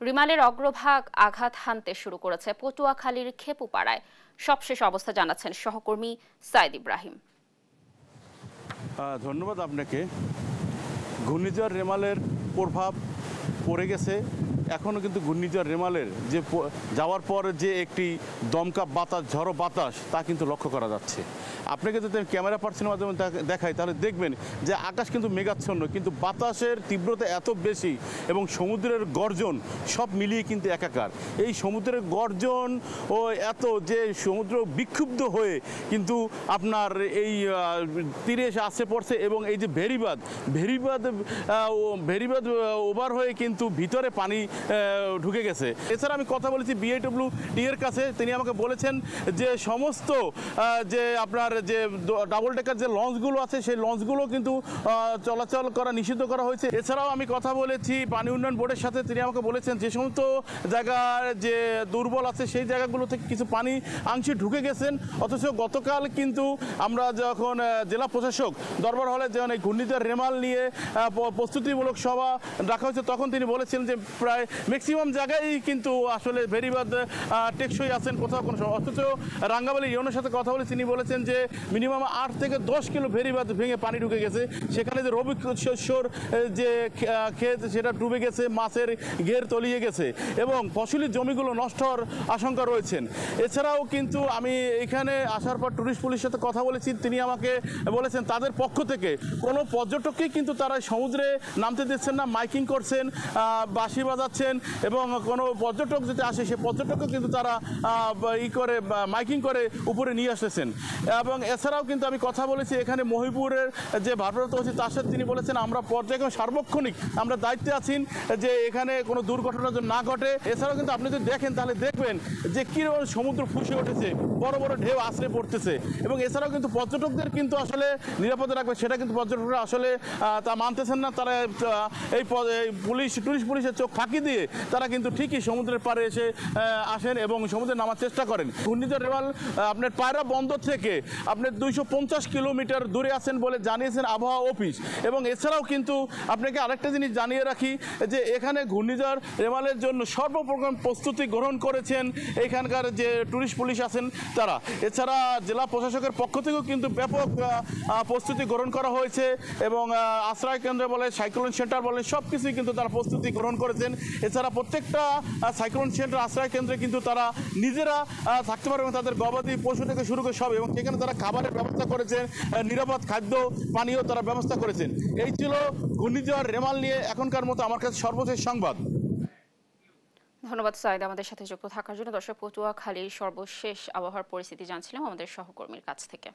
রিমালের অগ্রভাগ আঘাত হানতে শুরু করেছে পটুয়াখালীর খেপুপাড়ায়। সবশেষ অবস্থা জানাচ্ছেন সহকর্মী সাইদ ইব্রাহিম। ধন্যবাদ আপনাকে। ঘূর্ণিঝড় রেমালের প্রভাব পড়ে গেছে। এখনও কিন্তু ঘূর্ণিঝড় রেমালের যে যাওয়ার পর যে একটি দমকা বাতাস, ঝড়ো বাতাস, তা কিন্তু লক্ষ্য করা যাচ্ছে। আপনাকে যদি আমি ক্যামেরা পার্সনের মাধ্যমে দেখাই তাহলে দেখবেন যে আকাশ কিন্তু মেঘাচ্ছন্ন, কিন্তু বাতাসের তীব্রতা এত বেশি এবং সমুদ্রের গর্জন সব মিলিয়ে কিন্তু একাকার। এই সমুদ্রের গর্জন ও এত যে সমুদ্র বিক্ষুব্ধ হয়ে কিন্তু আপনার এই তীরে এসে আসে পড়ছে এবং এই যে ভেরিবাদ ওভার হয়ে কিন্তু ভিতরে পানি ঢুকে গেছে। এছাড়া আমি কথা বলেছি BIWT এর কাছে। তিনি আমাকে বলেছেন যে সমস্ত যে আপনার যে ডাবল ডেকার যে লঞ্চগুলো আছে সেই লঞ্চগুলো কিন্তু চলাচল করা নিষিদ্ধ করা হয়েছে। এছাড়াও আমি কথা বলেছি পানি উন্নয়ন বোর্ডের সাথে। তিনি আমাকে বলেছেন যে সমস্ত জায়গার যে দুর্বল আছে সেই জায়গাগুলো থেকে কিছু পানি আংশিক ঢুকে গেছেন। অথচ গতকাল কিন্তু আমরা যখন জেলা প্রশাসক দরবার হলে যখন এই ঘূর্ণিঝড় রেমাল নিয়ে প্রস্তুতিমূলক সভা রাখা হয়েছে তখন তিনি বলেছেন যে প্রায় ম্যাক্সিমাম জায়গায় কিন্তু আসলে ভেরিবাদ টেকসই আছেন, কোথাও কোনো। অথচ রাঙ্গামালী ইউনিয়নের সাথে কথা বলে তিনি বলেছেন যে মিনিমাম 8 থেকে 10 কিলো ভেরিবাদ ভেঙে পানি ঢুকে গেছে। সেখানে যে রবি শস্যর যে ক্ষেত সেটা ডুবে গেছে, মাছের ঘের তলিয়ে গেছে এবং ফসলি জমিগুলো নষ্ট হওয়ার আশঙ্কা রয়েছেন। এছাড়াও কিন্তু আমি এখানে আসার পর টুরিস্ট পুলিশের সাথে কথা বলেছি। তিনি আমাকে বলেছেন তাদের পক্ষ থেকে কোনো পর্যটককেই কিন্তু তারা সমুদ্রে নামতে দিচ্ছেন না, মাইকিং করছেন, বাঁশি বাজাচ্ছেন এবং কোনো পর্যটক যদি আসে সে পর্যটকও কিন্তু তারা মাইকিং করে উপরে নিয়ে আসতেছেন। এবং এছাড়াও কিন্তু আমি কথা বলেছি এখানে মহিপুরের যে ভারপ্রাপ্ত ওসি তার সাথে তিনি বলেছেন আমরা পর্যায়ক্রমে সার্বক্ষণিক আমরা দায়িত্বে আছি যে এখানে কোনো দুর্ঘটনা যেন না ঘটে। এছাড়াও কিন্তু আপনি যদি দেখেন তাহলে দেখবেন যে কীরকম সমুদ্র ফুসে উঠেছে, বড় বড় ঢেউ আছড়ে পড়তেছে এবং এছাড়াও কিন্তু পর্যটকদের কিন্তু আসলে নিরাপদে রাখবে সেটা কিন্তু পর্যটকরা আসলে তা মানতেছেন না। তারা এই টুরিস্ট পুলিশের চোখ ফাঁকি দিয়ে তারা কিন্তু ঠিকই সমুদ্রের পাড়ে এসে আসেন এবং সমুদ্রে নামার চেষ্টা করেন। ঘূর্ণিঝড় রেমাল আপনার পায়রা বন্দর থেকে আপনার 250 কিলোমিটার দূরে আছেন বলে জানিয়েছেন আবহাওয়া অফিস। এবং এছাড়াও কিন্তু আপনাকে আরেকটা জিনিস জানিয়ে রাখি যে এখানে ঘূর্ণিঝড় রেমালের জন্য সর্বপ্রকার প্রস্তুতি গ্রহণ করেছেন এখানকার যে টুরিস্ট পুলিশ আছেন তারা। এছাড়া জেলা প্রশাসকের পক্ষ থেকেও কিন্তু ব্যাপক প্রস্তুতি গ্রহণ করা হয়েছে এবং আশ্রয় কেন্দ্র বলে, সাইক্লোন সেন্টার বলে, সব কিছুই কিন্তু তারা প্রস্তুতি গ্রহণ করেছেন। এছাড়া প্রত্যেকটা সাইক্লোন সেন্টার আশ্রয় কেন্দ্রে কিন্তু তারা নিজেরা থাকতে পারবে এবং তাদের গবাদি পশু থেকে শুরু করে সব, এবং সেখানে তারা খাবারের ব্যবস্থা করেছেন, নিরাপদ খাদ্য পানীয় তারা ব্যবস্থা করেছেন। এই ছিল ঘূর্ণিঝড় রেমাল নিয়ে এখনকার মতো আমার কাছে সর্বশেষ সংবাদ। ধন্যবাদ সাইদ আমাদের সাথে যুক্ত থাকার জন্য। দর্শক, পটুয়াখালীর সর্বশেষ আবহাওয়ার পরিস্থিতি জানছিলাম আমাদের সহকর্মীর কাছ থেকে।